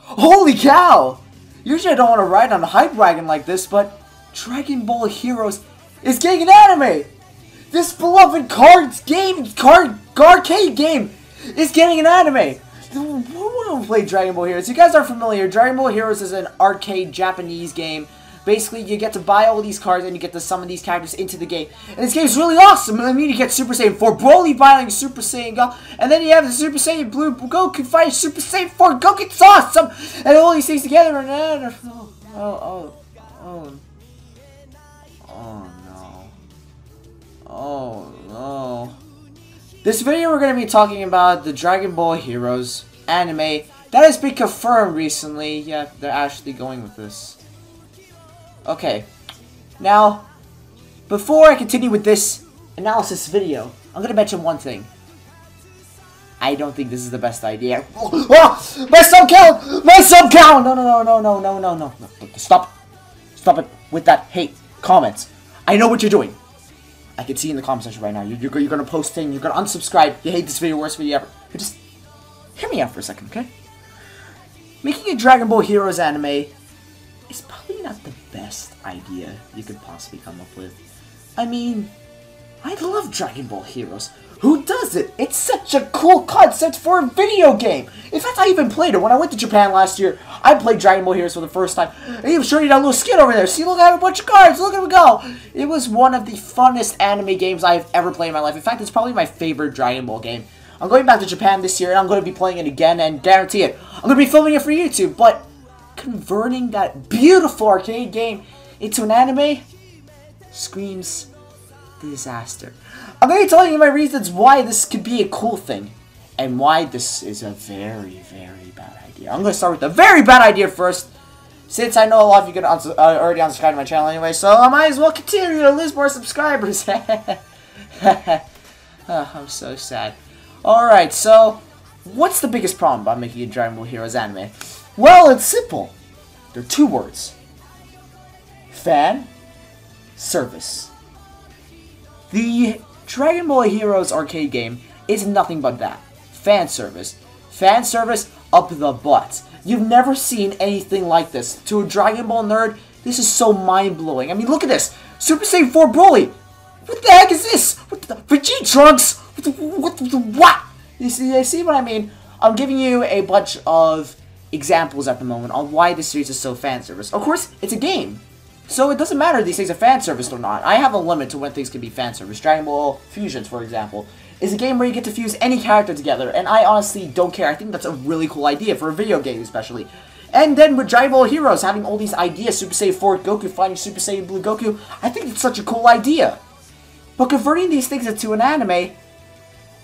Holy cow! Usually I don't want to ride on a hype wagon like this, but Dragon Ball Heroes is getting an anime! This beloved arcade game is getting an anime! Who wouldn't play Dragon Ball Heroes? You guys are familiar. Dragon Ball Heroes is an arcade Japanese game. Basically, you get to buy all these cards and you get to summon these characters into the game. And this game is really awesome. I mean, you get Super Saiyan 4 Broly battling Super Saiyan Go, and then you have the Super Saiyan Blue Goku fighting Super Saiyan 4 Goku. It's awesome! And all these things together and oh no. This video we're going to be talking about the Dragon Ball Heroes anime. That has been confirmed recently. Yeah, they're actually going with this. Okay, now, before I continue with this analysis video, I'm going to mention one thing. I don't think this is the best idea. Oh, my sub count! My sub count! No. Stop it with that hate comments. I know what you're doing. I can see in the comment section right now. You're going to post things, you're going to unsubscribe, you hate this video, worst video ever. But just hear me out for a second, okay? Making a Dragon Ball Heroes anime is probably not the best idea you could possibly come up with. I mean, I love Dragon Ball Heroes. Who does it? It's such a cool concept for a video game. In fact, I even played it. When I went to Japan last year, I played Dragon Ball Heroes for the first time. I even showed you that little skit over there. See, look, I have a bunch of cards. Look at me go. It was one of the funnest anime games I've ever played in my life. In fact, it's probably my favorite Dragon Ball game. I'm going back to Japan this year, and I'm going to be playing it again, and guarantee it, I'm going to be filming it for YouTube, but converting that beautiful arcade game into an anime screams disaster. I'm going to be telling you my reasons why this could be a cool thing, and why this is a very, very bad idea. I'm going to start with the very bad idea first, since I know a lot of you already unsubscribed to my channel anyway, so I might as well continue to lose more subscribers. Oh, I'm so sad. Alright, so, what's the biggest problem about making a Dragon Ball Heroes anime? Well, it's simple. They're two words. Fan service. The Dragon Ball Heroes arcade game is nothing but that. Fan service. Fan service up the butt. You've never seen anything like this. To a Dragon Ball nerd, this is so mind-blowing. I mean, look at this. Super Saiyan 4 Broly. What the heck is this? What the Vegeta Trunks? What? You see what I mean? I'm giving you a bunch of examples at the moment on why this series is so fan service. Of course, it's a game, so it doesn't matter if these things are fan service or not. I have a limit to when things can be fan service. Dragon Ball Fusions, for example, is a game where you get to fuse any character together, and I honestly don't care. I think that's a really cool idea for a video game, especially. And then with Dragon Ball Heroes having all these ideas, Super Saiyan 4 Goku fighting Super Saiyan Blue Goku, I think it's such a cool idea. But converting these things into an anime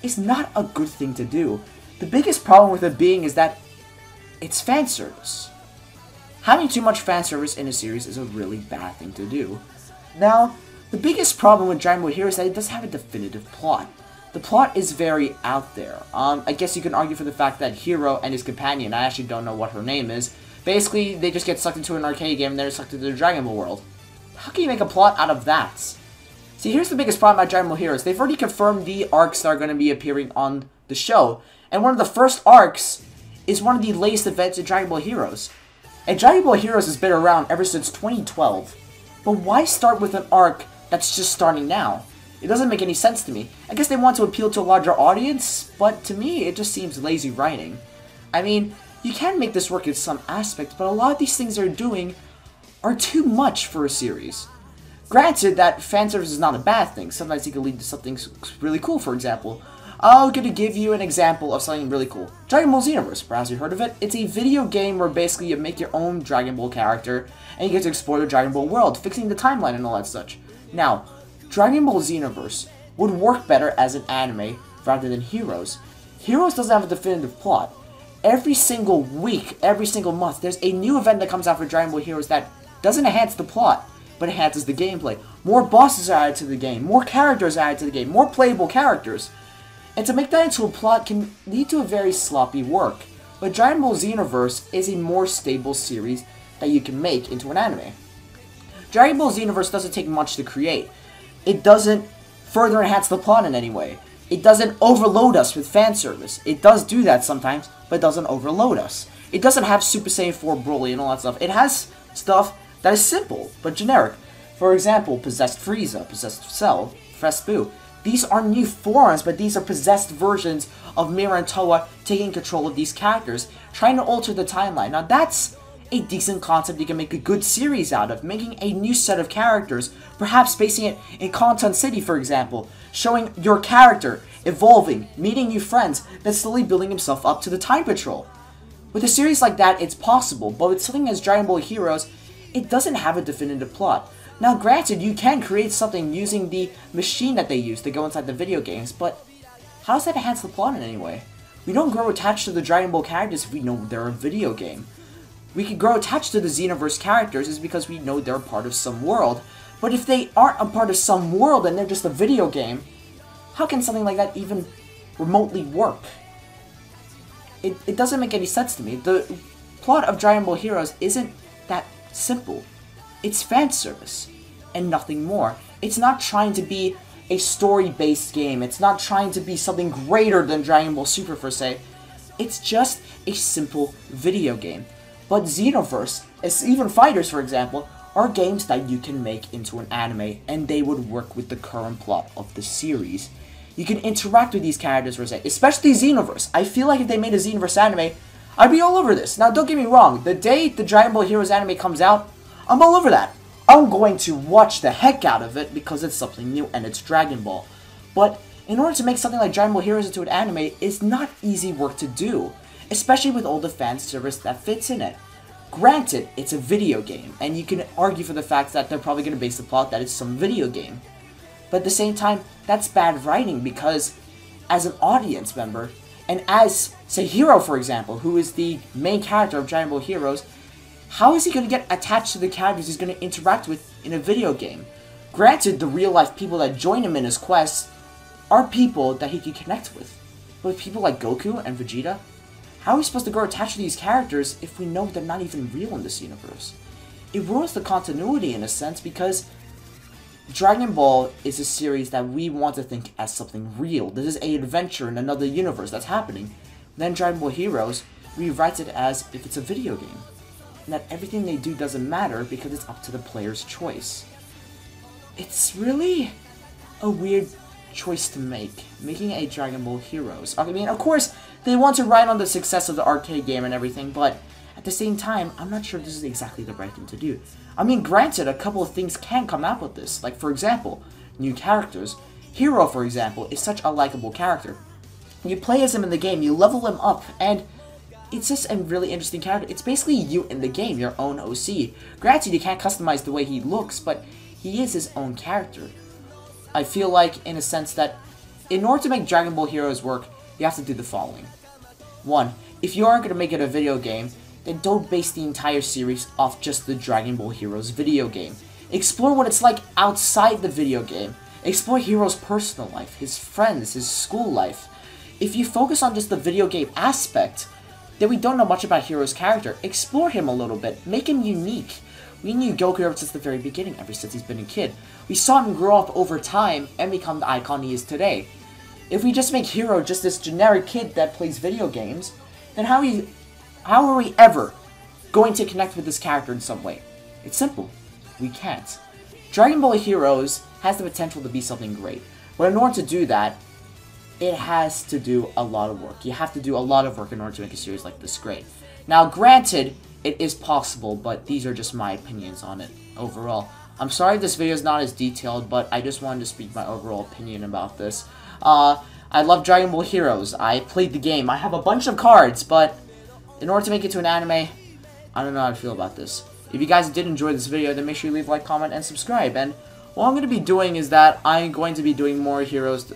is not a good thing to do. The biggest problem with it being is that it's fan service. Having too much fan service in a series is a really bad thing to do. Now, the biggest problem with Dragon Ball Heroes is that it doesn't have a definitive plot. The plot is very out there. I guess you can argue for the fact that Hero and his companion, I actually don't know what her name is, basically they just get sucked into an arcade game and they're sucked into the Dragon Ball world. How can you make a plot out of that? See, here's the biggest problem about Dragon Ball Heroes. They've already confirmed the arcs that are going to be appearing on the show. And one of the first arcs is one of the latest events in Dragon Ball Heroes. And Dragon Ball Heroes has been around ever since 2012. But why start with an arc that's just starting now? It doesn't make any sense to me. I guess they want to appeal to a larger audience, but to me, it just seems lazy writing. I mean, you can make this work in some aspects, but a lot of these things they're doing are too much for a series. Granted that fan service is not a bad thing. Sometimes it can lead to something really cool, for example. I'm gonna give you an example of something really cool. Dragon Ball Xenoverse, perhaps you heard of it. It's a video game where basically you make your own Dragon Ball character, and you get to explore the Dragon Ball world, fixing the timeline and all that such. Now, Dragon Ball Xenoverse would work better as an anime rather than Heroes. Heroes doesn't have a definitive plot. Every single week, every single month, there's a new event that comes out for Dragon Ball Heroes that doesn't enhance the plot, but enhances the gameplay. More bosses are added to the game, more characters are added to the game, more playable characters. And to make that into a plot can lead to a very sloppy work. But Dragon Ball Xenoverse is a more stable series that you can make into an anime. Dragon Ball Xenoverse doesn't take much to create. It doesn't further enhance the plot in any way. It doesn't overload us with fan service. It does do that sometimes, but it doesn't overload us. It doesn't have Super Saiyan 4 Broly and all that stuff. It has stuff that is simple, but generic. For example, Possessed Frieza, Possessed Cell, Fresh Boo. These are new forms, but these are possessed versions of Mira and Towa taking control of these characters, trying to alter the timeline. Now that's a decent concept you can make a good series out of, making a new set of characters, perhaps basing it in Conton City, for example, showing your character evolving, meeting new friends, then slowly building himself up to the Time Patrol. With a series like that, it's possible, but with something as Dragon Ball Heroes, it doesn't have a definitive plot. Now granted, you can create something using the machine that they use to go inside the video games, but how does that enhance the plot in any way? We don't grow attached to the Dragon Ball characters if we know they're a video game. We can grow attached to the Xenoverse characters is because we know they're part of some world, but if they aren't a part of some world and they're just a video game, how can something like that even remotely work? It doesn't make any sense to me. The plot of Dragon Ball Heroes isn't that simple. It's fan service, and nothing more. It's not trying to be a story-based game. It's not trying to be something greater than Dragon Ball Super, per se. It's just a simple video game. But Xenoverse, even Fighters, for example, are games that you can make into an anime, and they would work with the current plot of the series. You can interact with these characters, per se, especially Xenoverse. I feel like if they made a Xenoverse anime, I'd be all over this. Now, don't get me wrong. The day the Dragon Ball Heroes anime comes out, I'm all over that. I'm going to watch the heck out of it because it's something new and it's Dragon Ball. But in order to make something like Dragon Ball Heroes into an anime, it's not easy work to do, especially with all the fan service that fits in it. Granted, it's a video game, and you can argue for the fact that they're probably going to base the plot that it's some video game. But at the same time, that's bad writing because as an audience member, and as, say, Hero, for example, who is the main character of Dragon Ball Heroes, how is he going to get attached to the characters he's going to interact with in a video game? Granted, the real-life people that join him in his quests are people that he can connect with. But with people like Goku and Vegeta, how are we supposed to grow attached to these characters if we know they're not even real in this universe? It ruins the continuity in a sense because Dragon Ball is a series that we want to think as something real. This is an adventure in another universe that's happening. Then Dragon Ball Heroes rewrites it as if it's a video game. And that everything they do doesn't matter because it's up to the player's choice. It's really a weird choice to make, making a Dragon Ball Heroes. I mean, of course, they want to ride on the success of the arcade game and everything, but at the same time, I'm not sure this is exactly the right thing to do. I mean, granted, a couple of things can come out with this. Like, for example, new characters. Hero, for example, is such a likable character. You play as him in the game, you level him up, and it's just a really interesting character. It's basically you in the game, your own OC. Granted, you can't customize the way he looks, but he is his own character. I feel like, in a sense, that in order to make Dragon Ball Heroes work, you have to do the following. 1. If you are going to make it a video game, then don't base the entire series off just the Dragon Ball Heroes video game. Explore what it's like outside the video game. Explore Hero's personal life, his friends, his school life. If you focus on just the video game aspect, then we don't know much about Hero's character. Explore him a little bit. Make him unique. We knew Goku ever since the very beginning, ever since he's been a kid. We saw him grow up over time and become the icon he is today. If we just make Hero just this generic kid that plays video games, then how are we ever going to connect with this character in some way? It's simple. We can't. Dragon Ball Heroes has the potential to be something great, but in order to do that, it has to do a lot of work. You have to do a lot of work in order to make a series like this great. Now, granted, it is possible, but these are just my opinions on it overall. I'm sorry this video is not as detailed, but I just wanted to speak my overall opinion about this. I I love Dragon Ball Heroes. I played the game. I have a bunch of cards, but in order to make it to an anime, I don't know how to feel about this. If you guys did enjoy this video, then make sure you leave a like, comment, and subscribe. And what I'm going to be doing is that I'm going to be doing more videos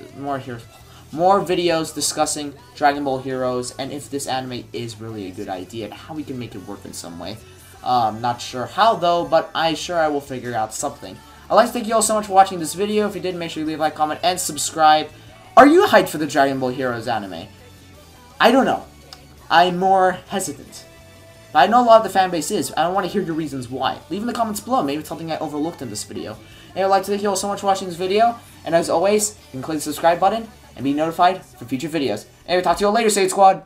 discussing Dragon Ball Heroes and if this anime is really a good idea and how we can make it work in some way. Not sure how though, but I will figure out something. I'd like to thank you all so much for watching this video. If you did, make sure you leave a like, comment, and subscribe. Are you hyped for the Dragon Ball Heroes anime? I don't know. I'm more hesitant. But I know a lot of the fan base is. I want to hear your reasons why. Leave in the comments below. Maybe it's something I overlooked in this video. And I'd like to thank you all so much for watching this video. And as always, you can click the subscribe button and be notified for future videos. Anyway, talk to you all later, Sage Squad.